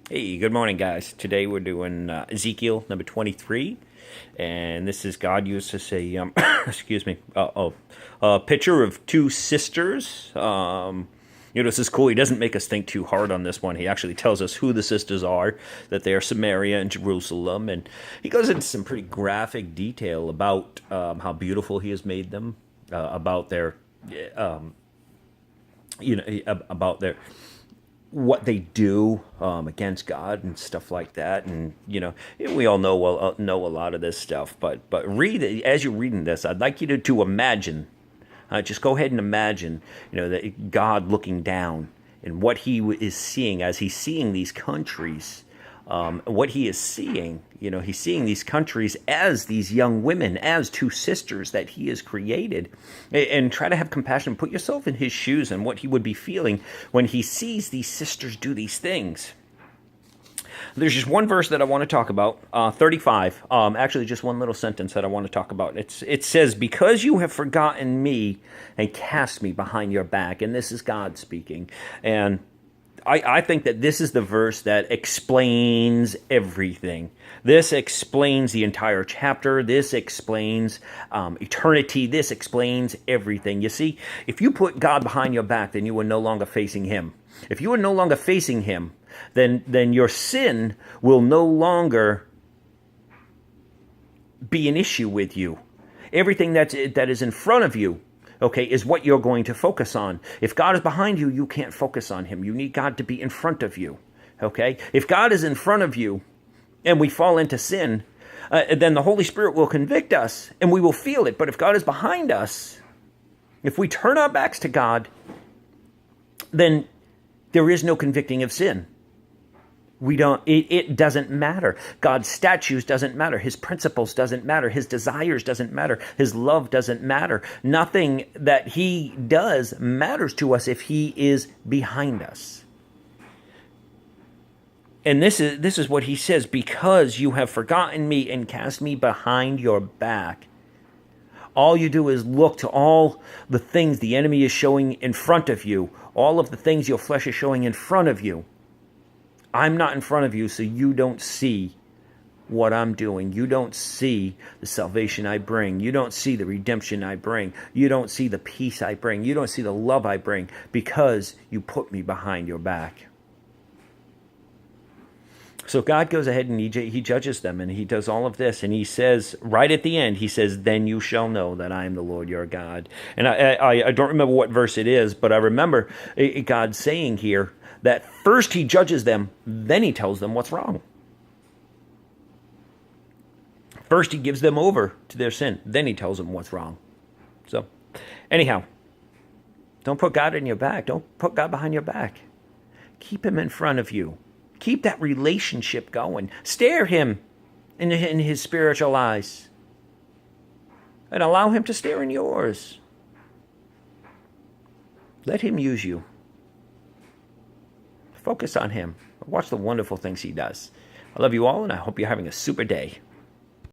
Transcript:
Hey, good morning, guys. Today we're doing Ezekiel number 23, and this is God used to say, excuse me, a picture of two sisters. This is cool. He doesn't make us think too hard on this one. He actually tells us who the sisters are, that they are Samaria and Jerusalem, and he goes into some pretty graphic detail about how beautiful he has made them, about their, about their what they do against God and stuff like that, and we all know a lot of this stuff. But read it as you're reading this. I'd like you to imagine. Just go ahead and imagine, that God looking down and what He is seeing as He's seeing these countries. What He is seeing, He's seeing these countries as these young women, as two sisters that He has created, and try to have compassion. Put yourself in His shoes and what He would be feeling when He sees these sisters do these things. There's just one verse that I want to talk about, 35. Actually, just one little sentence that I want to talk about. It says, "Because you have forgotten me and cast me behind your back," and this is God speaking, and I think that this is the verse that explains everything. This explains the entire chapter. This explains eternity. This explains everything. You see, if you put God behind your back, then you are no longer facing Him. If you are no longer facing Him, then your sin will no longer be an issue with you. Everything that is in front of you, okay, is what you're going to focus on. If God is behind you, you can't focus on Him. You need God to be in front of you, okay? If God is in front of you and we fall into sin, then the Holy Spirit will convict us and we will feel it. But if God is behind us, if we turn our backs to God, then there is no convicting of sin. It doesn't matter. God's statutes doesn't matter. His principles doesn't matter. His desires doesn't matter. His love doesn't matter. Nothing that He does matters to us if He is behind us. And this is what He says, "Because you have forgotten me and cast me behind your back." All you do is look to all the things the enemy is showing in front of you, all of the things your flesh is showing in front of you. I'm not in front of you, so you don't see what I'm doing. You don't see the salvation I bring. You don't see the redemption I bring. You don't see the peace I bring. You don't see the love I bring because you put me behind your back. So God goes ahead and he judges them, and He does all of this, and He says, right at the end, He says, "Then you shall know that I am the Lord your God." And I don't remember what verse it is, but I remember God saying here that first He judges them, then He tells them what's wrong. First He gives them over to their sin, then He tells them what's wrong. So, anyhow, don't put God in your back. Don't put God behind your back. Keep Him in front of you. Keep that relationship going. Stare Him in His spiritual eyes. And allow Him to stare in yours. Let Him use you. Focus on Him. Watch the wonderful things He does. I love you all, and I hope you're having a super day.